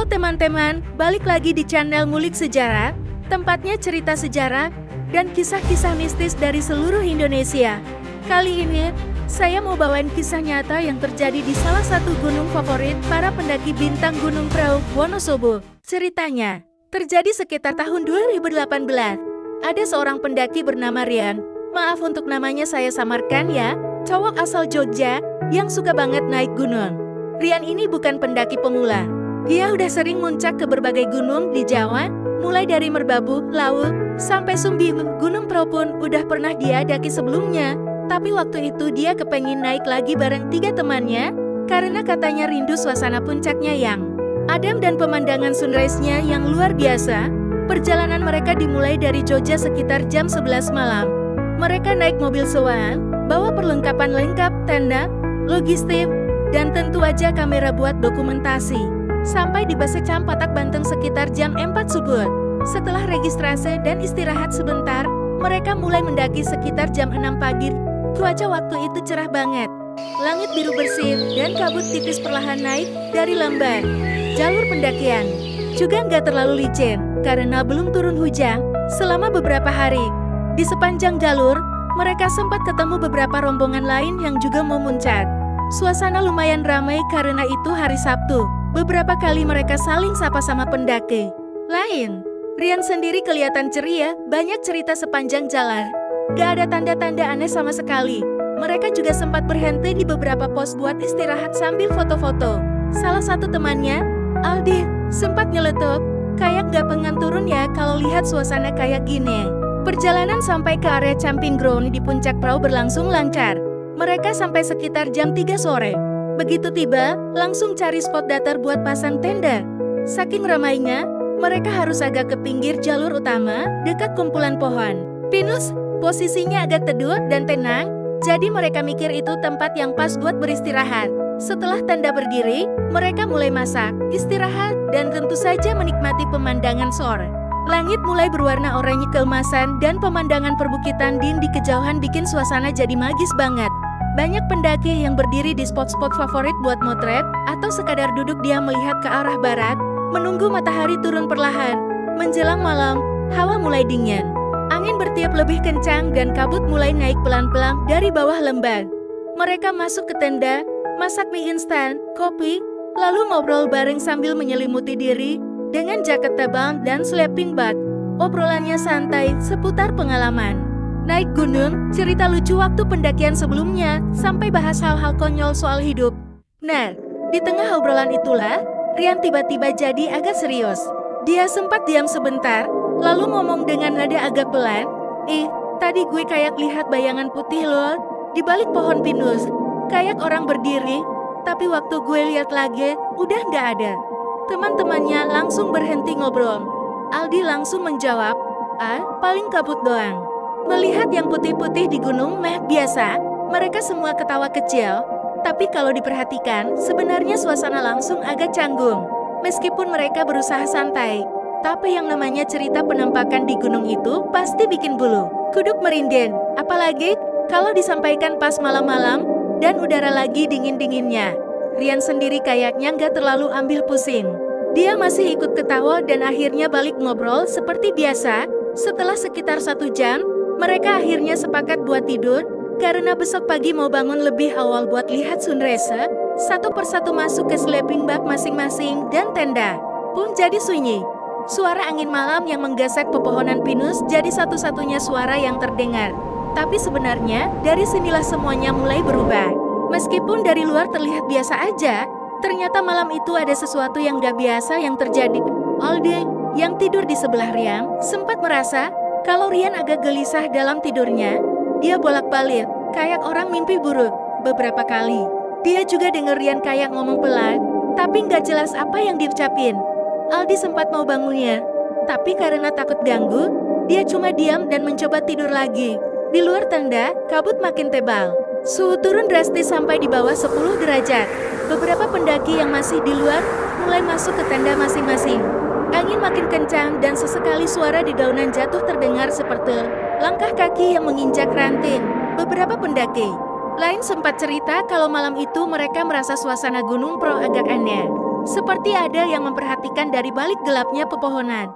Halo teman-teman, balik lagi di channel Ngulik Sejarah, tempatnya cerita sejarah dan kisah-kisah mistis dari seluruh Indonesia. Kali ini, saya mau bawain kisah nyata yang terjadi di salah satu gunung favorit para pendaki bintang Gunung Prau, Wonosobo. Ceritanya, terjadi sekitar tahun 2018. Ada seorang pendaki bernama Rian, maaf untuk namanya saya samarkan ya, cowok asal Jogja, yang suka banget naik gunung. Rian ini bukan pendaki pemula. Dia udah sering muncak ke berbagai gunung di Jawa, mulai dari Merbabu, Lawu, sampai Sumbing. Gunung Prau pun udah pernah dia daki sebelumnya. Tapi waktu itu dia kepengin naik lagi bareng 3 temannya, karena katanya rindu suasana puncaknya yang adem dan pemandangan sunrise-nya yang luar biasa. Perjalanan mereka dimulai dari Jogja sekitar jam 11 malam. Mereka naik mobil sewaan, bawa perlengkapan lengkap, tenda, logistik, dan tentu aja kamera buat dokumentasi. Sampai di Base Cam Patak Banten sekitar jam 4 subuh. Setelah registrasi dan istirahat sebentar, mereka mulai mendaki sekitar jam 6 pagi. Cuaca waktu itu cerah banget. Langit biru bersih dan kabut tipis perlahan naik dari lambat. Jalur pendakian juga nggak terlalu licin karena belum turun hujan selama beberapa hari. Di sepanjang jalur, mereka sempat ketemu beberapa rombongan lain yang juga mau muncak. Suasana lumayan ramai karena itu hari Sabtu. Beberapa kali mereka saling sapa sama pendaki lain. Rian sendiri kelihatan ceria, banyak cerita sepanjang jalan. Gak ada tanda-tanda aneh sama sekali. Mereka juga sempat berhenti di beberapa pos buat istirahat sambil foto-foto. Salah satu temannya, Aldi, sempat nyeletuk, kayak gak pengen turun ya kalau lihat suasana kayak gini. Perjalanan sampai ke area camping ground di puncak Prau berlangsung lancar. Mereka sampai sekitar jam 3 sore. Begitu tiba, langsung cari spot datar buat pasang tenda. Saking ramainya, mereka harus agak ke pinggir jalur utama, dekat kumpulan pohon pinus. Posisinya agak teduh dan tenang, jadi mereka mikir itu tempat yang pas buat beristirahat. Setelah tenda berdiri, mereka mulai masak, istirahat, dan tentu saja menikmati pemandangan sore. Langit mulai berwarna oranye keemasan dan pemandangan perbukitan di kejauhan bikin suasana jadi magis banget. Banyak pendaki yang berdiri di spot-spot favorit buat motret, atau sekadar duduk diam melihat ke arah barat, menunggu matahari turun perlahan. Menjelang malam, hawa mulai dingin. Angin bertiup lebih kencang dan kabut mulai naik pelan-pelan dari bawah lembah. Mereka masuk ke tenda, masak mie instan, kopi, lalu ngobrol bareng sambil menyelimuti diri dengan jaket tebal dan sleeping bag. Obrolannya santai seputar pengalaman naik gunung, cerita lucu waktu pendakian sebelumnya, sampai bahas hal-hal konyol soal hidup. Nah, di tengah obrolan itulah, Rian tiba-tiba jadi agak serius. Dia sempat diam sebentar, lalu ngomong dengan nada agak pelan, tadi gue kayak lihat bayangan putih loh, di balik pohon pinus. Kayak orang berdiri, tapi waktu gue lihat lagi, udah nggak ada. Teman-temannya langsung berhenti ngobrol. Aldi langsung menjawab, paling kabut doang. Melihat yang putih-putih di gunung biasa, mereka semua ketawa kecil. Tapi kalau diperhatikan, sebenarnya suasana langsung agak canggung. Meskipun mereka berusaha santai, tapi yang namanya cerita penampakan di gunung itu pasti bikin bulu kuduk merinding. Apalagi kalau disampaikan pas malam-malam dan udara lagi dingin-dinginnya. Rian sendiri kayaknya nggak terlalu ambil pusing. Dia masih ikut ketawa dan akhirnya balik ngobrol seperti biasa. Setelah sekitar 1 jam, mereka akhirnya sepakat buat tidur, karena besok pagi mau bangun lebih awal buat lihat sunrise. Satu persatu masuk ke sleeping bag masing-masing dan tenda pun jadi sunyi. Suara angin malam yang menggasak pepohonan pinus jadi satu-satunya suara yang terdengar. Tapi sebenarnya, dari sinilah semuanya mulai berubah. Meskipun dari luar terlihat biasa aja, ternyata malam itu ada sesuatu yang gak biasa yang terjadi. Aldi, yang tidur di sebelah Rian, sempat merasa kalau Rian agak gelisah dalam tidurnya. Dia bolak-balik, kayak orang mimpi buruk. Beberapa kali, dia juga denger Rian kayak ngomong pelan, tapi nggak jelas apa yang diucapin. Aldi sempat mau bangunnya, tapi karena takut ganggu, dia cuma diam dan mencoba tidur lagi. Di luar tenda, kabut makin tebal. Suhu turun drastis sampai di bawah 10 derajat. Beberapa pendaki yang masih di luar mulai masuk ke tenda masing-masing. Angin makin kencang dan sesekali suara dedaunan jatuh terdengar seperti langkah kaki yang menginjak ranting. Beberapa pendaki lain sempat cerita kalau malam itu mereka merasa suasana Gunung Prau agak aneh. seperti ada yang memperhatikan dari balik gelapnya pepohonan.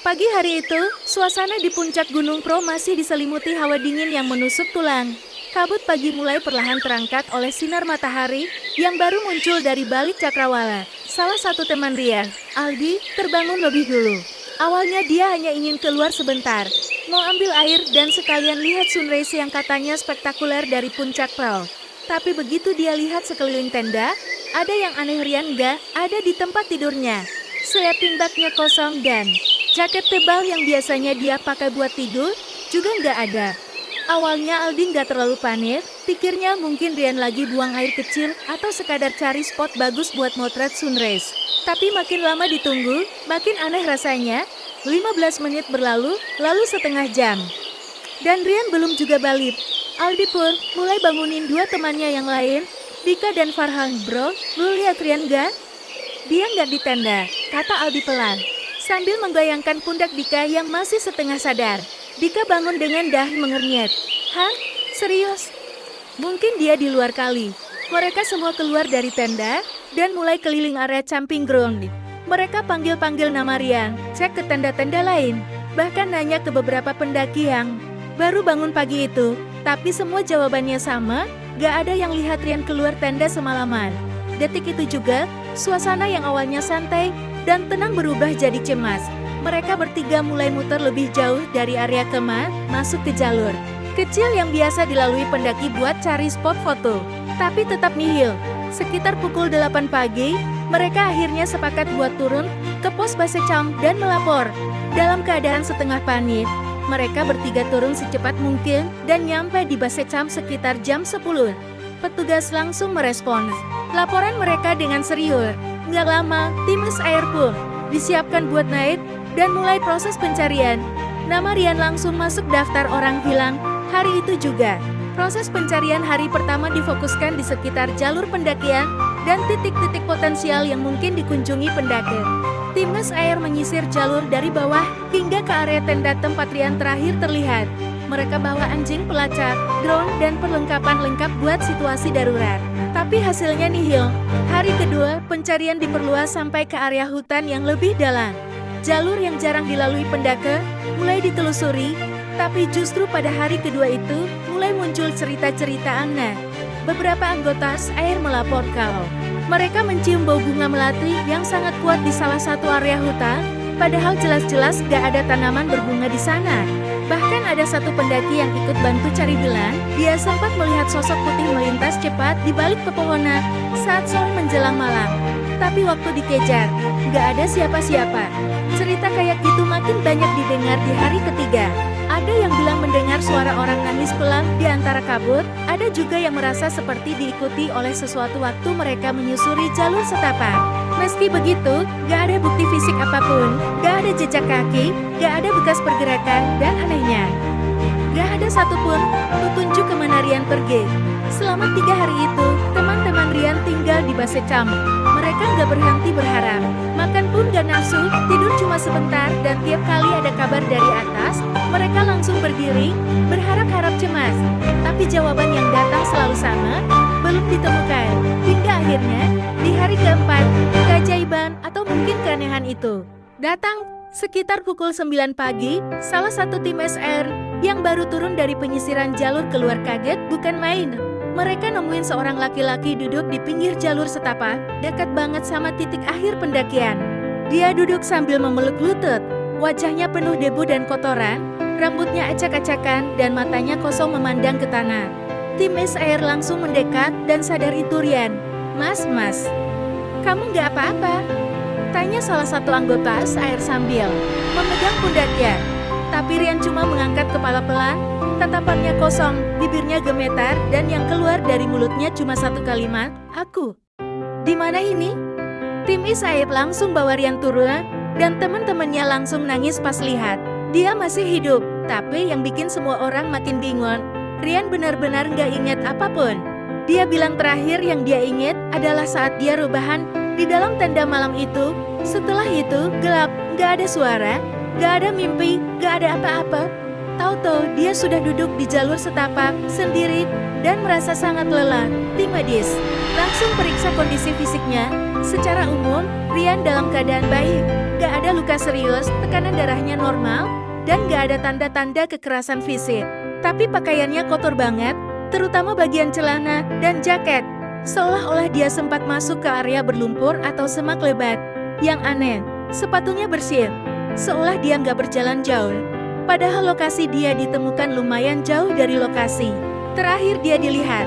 Pagi hari itu, suasana di puncak Gunung Pro masih diselimuti hawa dingin yang menusuk tulang. Kabut pagi mulai perlahan terangkat oleh sinar matahari yang baru muncul dari balik cakrawala. Salah satu teman Rian, Aldi, terbangun lebih dulu. Awalnya dia hanya ingin keluar sebentar, mau ambil air dan sekalian lihat sunrise yang katanya spektakuler dari puncak Pro. Tapi begitu dia lihat sekeliling tenda, ada yang aneh. Rian nggak ada di tempat tidurnya. Sleeping bagnya kosong dan jaket tebal yang biasanya dia pakai buat tidur juga nggak ada. Awalnya Aldi nggak terlalu panik, pikirnya mungkin Rian lagi buang air kecil atau sekadar cari spot bagus buat motret sunrise. Tapi makin lama ditunggu, makin aneh rasanya. 15 menit berlalu, lalu setengah jam. Dan Rian belum juga balik. Aldi pun mulai bangunin dua temannya yang lain, Dika dan Farhan. Bro, lu lihat Rian nggak? Dia nggak di tenda, kata Aldi pelan, sambil menggoyangkan pundak Dika yang masih setengah sadar. Dika bangun dengan dahi mengernyit. Hah? Serius? Mungkin dia di luar kali. Mereka semua keluar dari tenda dan mulai keliling area camping ground. Mereka panggil-panggil nama Rian, cek ke tenda-tenda lain, bahkan nanya ke beberapa pendaki yang baru bangun pagi itu. Tapi semua jawabannya sama, gak ada yang lihat Rian keluar tenda semalaman. Detik itu juga, suasana yang awalnya santai dan tenang berubah jadi cemas. Mereka bertiga mulai muter lebih jauh dari area kemah, masuk ke jalur kecil yang biasa dilalui pendaki buat cari spot foto. Tapi tetap nihil. Sekitar pukul 8 pagi, mereka akhirnya sepakat buat turun ke pos base camp dan melapor. Dalam keadaan setengah panik, mereka bertiga turun secepat mungkin dan nyampe di base camp sekitar jam 10. Petugas langsung merespons laporan mereka dengan serius. Nggak lama, tim air pun disiapkan buat naik dan mulai proses pencarian. Nama Rian langsung masuk daftar orang hilang. Hari itu juga, proses pencarian hari pertama difokuskan di sekitar jalur pendakian dan titik-titik potensial yang mungkin dikunjungi pendaki. Timnas air menyisir jalur dari bawah hingga ke area tenda tempat Rian terakhir terlihat. Mereka bawa anjing pelacak, drone, dan perlengkapan lengkap buat situasi darurat. Tapi hasilnya nihil. Hari kedua, pencarian diperluas sampai ke area hutan yang lebih dalam. Jalur yang jarang dilalui pendaki mulai ditelusuri, tapi justru pada hari kedua itu mulai muncul cerita-cerita aneh. Beberapa anggota air melapor kalau mereka mencium bau bunga melati yang sangat kuat di salah satu area hutan, padahal jelas-jelas gak ada tanaman berbunga di sana. Bahkan ada satu pendaki yang ikut bantu cari belang, dia sempat melihat sosok putih melintas cepat di balik pepohonan saat sore menjelang malam. Tapi waktu dikejar, gak ada siapa-siapa. Cerita kayak gitu makin banyak didengar di hari ketiga. Ada yang bilang mendengar suara orang nangis pelan di antara kabut, ada juga yang merasa seperti diikuti oleh sesuatu waktu mereka menyusuri jalur setapak. Meski begitu, gak ada bukti fisik apapun, gak ada jejak kaki, gak ada bekas pergerakan, dan anehnya, gak ada satupun petunjuk kemana Rian pergi. Selama 3 hari itu, teman-teman Rian tinggal di base camp. Mereka gak berhenti berharap, makan pun gak nafsu, tidur cuma sebentar, dan tiap kali ada kabar dari atas, mereka langsung berdiri, berharap-harap cemas. Tapi jawaban yang datang selalu sama, belum ditemukan. Hingga akhirnya, di hari keempat, keajaiban atau mungkin keanehan itu datang. Sekitar pukul 9 pagi, salah satu tim SR yang baru turun dari penyisiran jalur keluar kaget bukan main. Mereka nemuin seorang laki-laki duduk di pinggir jalur setapak, dekat banget sama titik akhir pendakian. Dia duduk sambil memeluk lutut, wajahnya penuh debu dan kotoran, rambutnya acak-acakan dan matanya kosong memandang ke tanah. Tim SR langsung mendekat dan sadar itu Rian. Mas, kamu nggak apa-apa? Tanya salah satu anggota SR sambil memegang pundaknya. Tapi Rian cuma mengangkat kepala pelan, tatapannya kosong, bibirnya gemetar, dan yang keluar dari mulutnya cuma satu kalimat, aku. Di mana ini? Tim SR langsung bawa Rian turun, dan teman-temannya langsung nangis pas lihat dia masih hidup. Tapi yang bikin semua orang makin bingung, Rian benar-benar nggak ingat apapun. Dia bilang terakhir yang dia ingat adalah saat dia rebahan di dalam tenda malam itu. Setelah itu, gelap, gak ada suara, gak ada mimpi, gak ada apa-apa. Tahu-tahu dia sudah duduk di jalur setapak, sendiri, dan merasa sangat lelah. Tim medis langsung periksa kondisi fisiknya. Secara umum, Ryan dalam keadaan baik. Gak ada luka serius, tekanan darahnya normal, dan gak ada tanda-tanda kekerasan fisik. Tapi pakaiannya kotor banget, terutama bagian celana dan jaket. Seolah-olah dia sempat masuk ke area berlumpur atau semak lebat. Yang aneh, sepatunya bersih, seolah dia nggak berjalan jauh. Padahal lokasi dia ditemukan lumayan jauh dari lokasi terakhir dia dilihat,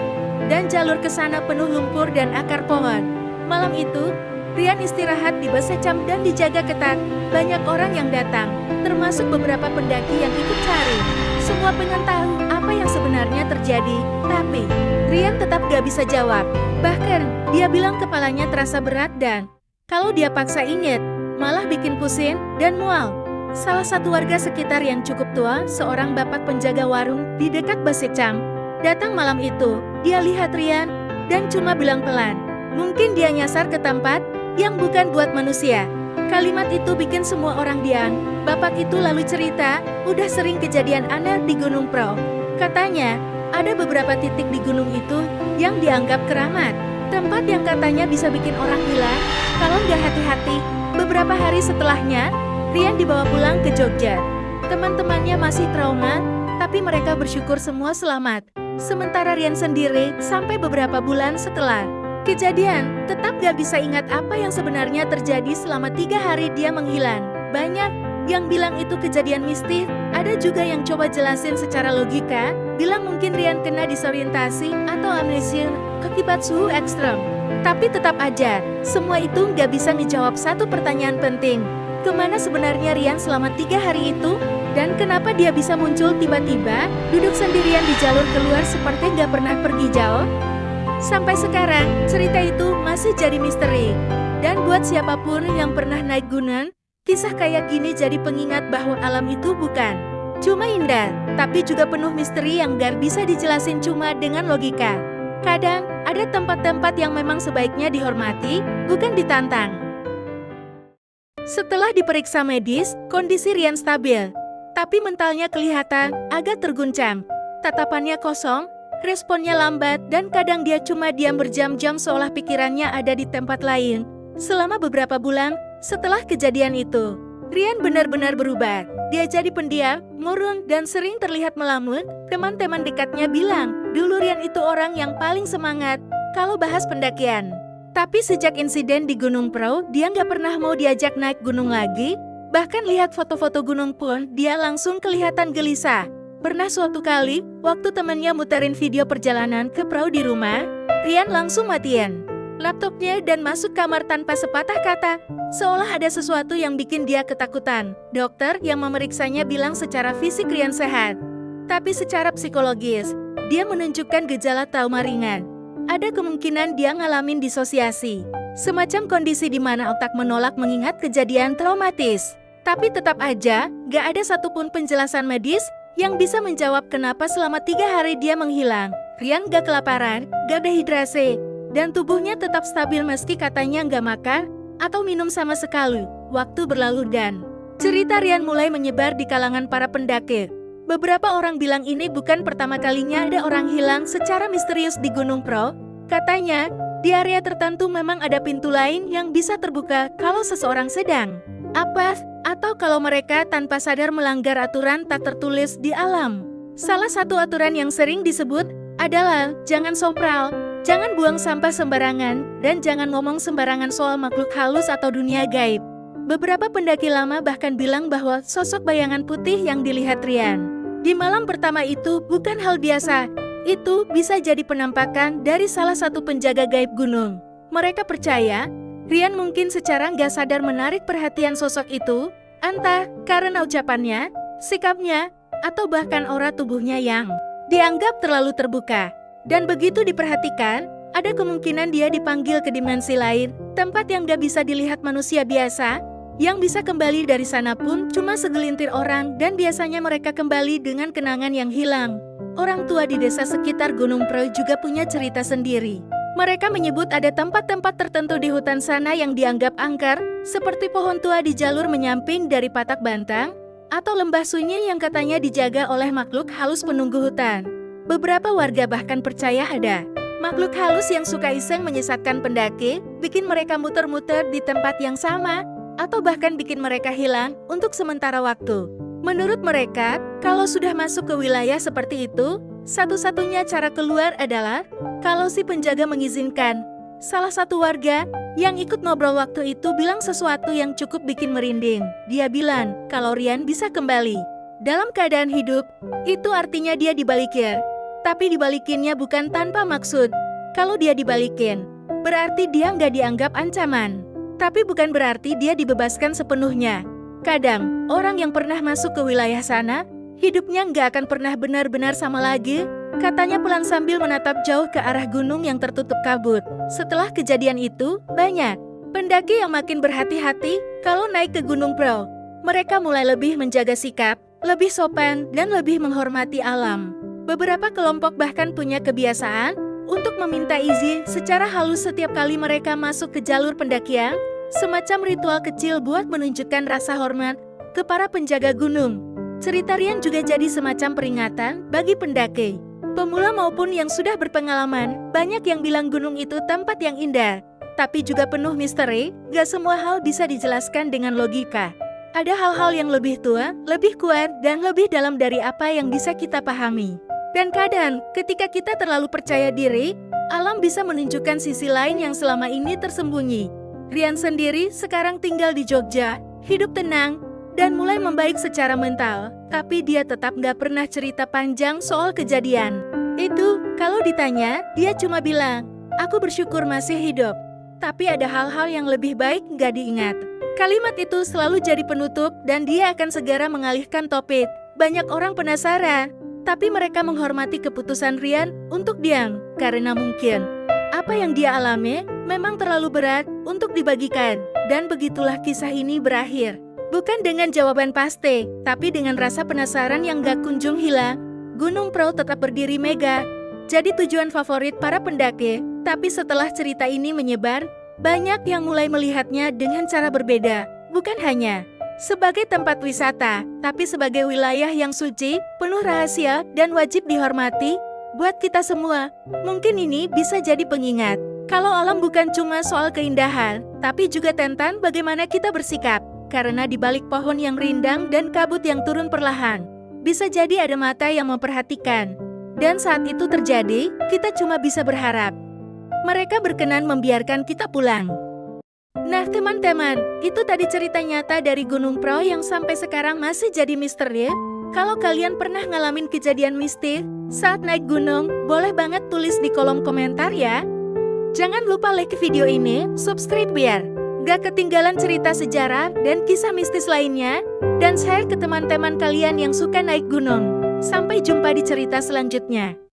dan jalur ke sana penuh lumpur dan akar pohon. Malam itu, Ryan istirahat di base camp dan dijaga ketat. Banyak orang yang datang, termasuk beberapa pendaki yang ikut cari. Semua pengen tahu apa yang sebenarnya terjadi, tapi Ryan tetap gak bisa jawab. Bahkan, dia bilang kepalanya terasa berat dan kalau dia paksa ingat, malah bikin pusing dan mual. Salah satu warga sekitar yang cukup tua, seorang bapak penjaga warung di dekat base camp, datang malam itu. Dia lihat Ryan dan cuma bilang pelan, mungkin dia nyasar ke tempat yang bukan buat manusia. Kalimat itu bikin semua orang diam. Bapak itu lalu cerita, udah sering kejadian aneh di Gunung Pro. Katanya, ada beberapa titik di gunung itu yang dianggap keramat. Tempat yang katanya bisa bikin orang hilang kalau nggak hati-hati. Beberapa hari setelahnya, Ryan dibawa pulang ke Jogja. Teman-temannya masih trauma, tapi mereka bersyukur semua selamat. Sementara Ryan sendiri, sampai beberapa bulan setelah kejadian, tetap gak bisa ingat apa yang sebenarnya terjadi selama 3 hari dia menghilang. Banyak yang bilang itu kejadian mistis, ada juga yang coba jelasin secara logika, bilang mungkin Ryan kena disorientasi atau amnesia akibat suhu ekstrem. Tapi tetap aja, semua itu gak bisa menjawab satu pertanyaan penting. Kemana sebenarnya Ryan selama 3 hari itu? Dan kenapa dia bisa muncul tiba-tiba, duduk sendirian di jalur keluar seperti gak pernah pergi jauh? Sampai sekarang, cerita itu masih jadi misteri. Dan buat siapapun yang pernah naik gunung, kisah kayak gini jadi pengingat bahwa alam itu bukan cuma indah, tapi juga penuh misteri yang gak bisa dijelasin cuma dengan logika. Kadang, ada tempat-tempat yang memang sebaiknya dihormati, bukan ditantang. Setelah diperiksa medis, kondisi Ryan stabil, tapi mentalnya kelihatan agak terguncang. Tatapannya kosong, responnya lambat, dan kadang dia cuma diam berjam-jam seolah pikirannya ada di tempat lain. Selama beberapa bulan setelah kejadian itu, Ryan benar-benar berubah. Dia jadi pendiam, murung, dan sering terlihat melamun. Teman-teman dekatnya bilang, dulu Ryan itu orang yang paling semangat kalau bahas pendakian. Tapi sejak insiden di Gunung Pro, dia nggak pernah mau diajak naik gunung lagi. Bahkan lihat foto-foto gunung pun, dia langsung kelihatan gelisah. Pernah suatu kali, waktu temannya muterin video perjalanan ke Pro di rumah, Ryan langsung matiin laptopnya dan masuk kamar tanpa sepatah kata. Seolah ada sesuatu yang bikin dia ketakutan. Dokter yang memeriksanya bilang secara fisik Ryan sehat, tapi secara psikologis, dia menunjukkan gejala trauma ringan. Ada kemungkinan dia ngalamin disosiasi, semacam kondisi di mana otak menolak mengingat kejadian traumatis. Tapi tetap aja, gak ada satupun penjelasan medis yang bisa menjawab kenapa selama 3 hari dia menghilang. Ryan gak kelaparan, gak dehidrasi, dan tubuhnya tetap stabil meski katanya gak makan atau minum sama sekali. Waktu berlalu dan cerita Ryan mulai menyebar di kalangan para pendaki. Beberapa orang bilang ini bukan pertama kalinya ada orang hilang secara misterius di Gunung Pro. Katanya, di area tertentu memang ada pintu lain yang bisa terbuka kalau seseorang sedang apes, atau kalau mereka tanpa sadar melanggar aturan tak tertulis di alam. Salah satu aturan yang sering disebut adalah jangan sompral, jangan buang sampah sembarangan, dan jangan ngomong sembarangan soal makhluk halus atau dunia gaib. Beberapa pendaki lama bahkan bilang bahwa sosok bayangan putih yang dilihat Ryan di malam pertama itu bukan hal biasa. Itu bisa jadi penampakan dari salah satu penjaga gaib gunung. Mereka percaya Ryan mungkin secara nggak sadar menarik perhatian sosok itu, entah karena ucapannya, sikapnya, atau bahkan aura tubuhnya yang dianggap terlalu terbuka. Dan begitu diperhatikan, ada kemungkinan dia dipanggil ke dimensi lain, tempat yang nggak bisa dilihat manusia biasa. Yang bisa kembali dari sana pun cuma segelintir orang, dan biasanya mereka kembali dengan kenangan yang hilang. Orang tua di desa sekitar Gunung Pro juga punya cerita sendiri. Mereka menyebut ada tempat-tempat tertentu di hutan sana yang dianggap angker, seperti pohon tua di jalur menyamping dari Patak Bantang, atau lembah sunyi yang katanya dijaga oleh makhluk halus penunggu hutan. Beberapa warga bahkan percaya ada makhluk halus yang suka iseng menyesatkan pendaki, bikin mereka muter-muter di tempat yang sama, atau bahkan bikin mereka hilang untuk sementara waktu. Menurut mereka, kalau sudah masuk ke wilayah seperti itu, satu-satunya cara keluar adalah kalau si penjaga mengizinkan. Salah satu warga yang ikut ngobrol waktu itu bilang sesuatu yang cukup bikin merinding. Dia bilang kalau Ryan bisa kembali dalam keadaan hidup, itu artinya dia dibalikin. Tapi dibalikinnya bukan tanpa maksud. Kalau dia dibalikin, berarti dia nggak dianggap ancaman. Tapi bukan berarti dia dibebaskan sepenuhnya. Kadang, orang yang pernah masuk ke wilayah sana, hidupnya nggak akan pernah benar-benar sama lagi, katanya pelan sambil menatap jauh ke arah gunung yang tertutup kabut. Setelah kejadian itu, banyak pendaki yang makin berhati-hati kalau naik ke Gunung Prau. Mereka mulai lebih menjaga sikap, lebih sopan, dan lebih menghormati alam. Beberapa kelompok bahkan punya kebiasaan untuk meminta izin secara halus setiap kali mereka masuk ke jalur pendakian, semacam ritual kecil buat menunjukkan rasa hormat ke para penjaga gunung. Cerita Ryan juga jadi semacam peringatan bagi pendaki, pemula maupun yang sudah berpengalaman. Banyak yang bilang gunung itu tempat yang indah, tapi juga penuh misteri. Gak semua hal bisa dijelaskan dengan logika. Ada hal-hal yang lebih tua, lebih kuat, dan lebih dalam dari apa yang bisa kita pahami. Dan kadang, ketika kita terlalu percaya diri, alam bisa menunjukkan sisi lain yang selama ini tersembunyi. Ryan sendiri sekarang tinggal di Jogja, hidup tenang, dan mulai membaik secara mental. Tapi dia tetap gak pernah cerita panjang soal kejadian itu. Kalau ditanya, dia cuma bilang, "Aku bersyukur masih hidup, tapi ada hal-hal yang lebih baik gak diingat." Kalimat itu selalu jadi penutup dan dia akan segera mengalihkan topik. Banyak orang penasaran, tapi mereka menghormati keputusan Ryan untuk diam, karena mungkin apa yang dia alami memang terlalu berat untuk dibagikan. Dan begitulah kisah ini berakhir. Bukan dengan jawaban pasti, tapi dengan rasa penasaran yang gak kunjung hilang. Gunung Prau tetap berdiri megah, jadi tujuan favorit para pendaki. Tapi setelah cerita ini menyebar, banyak yang mulai melihatnya dengan cara berbeda. Bukan hanya sebagai tempat wisata, tapi sebagai wilayah yang suci, penuh rahasia, dan wajib dihormati. Buat kita semua, mungkin ini bisa jadi pengingat. Kalau alam bukan cuma soal keindahan, tapi juga tentang bagaimana kita bersikap. Karena di balik pohon yang rindang dan kabut yang turun perlahan, bisa jadi ada mata yang memperhatikan. Dan saat itu terjadi, kita cuma bisa berharap mereka berkenan membiarkan kita pulang. Nah teman-teman, itu tadi cerita nyata dari Gunung Prau yang sampai sekarang masih jadi misteri. Kalau kalian pernah ngalamin kejadian mistis saat naik gunung, boleh banget tulis di kolom komentar ya. Jangan lupa like video ini, subscribe biar gak ketinggalan cerita sejarah dan kisah mistis lainnya, dan share ke teman-teman kalian yang suka naik gunung. Sampai jumpa di cerita selanjutnya.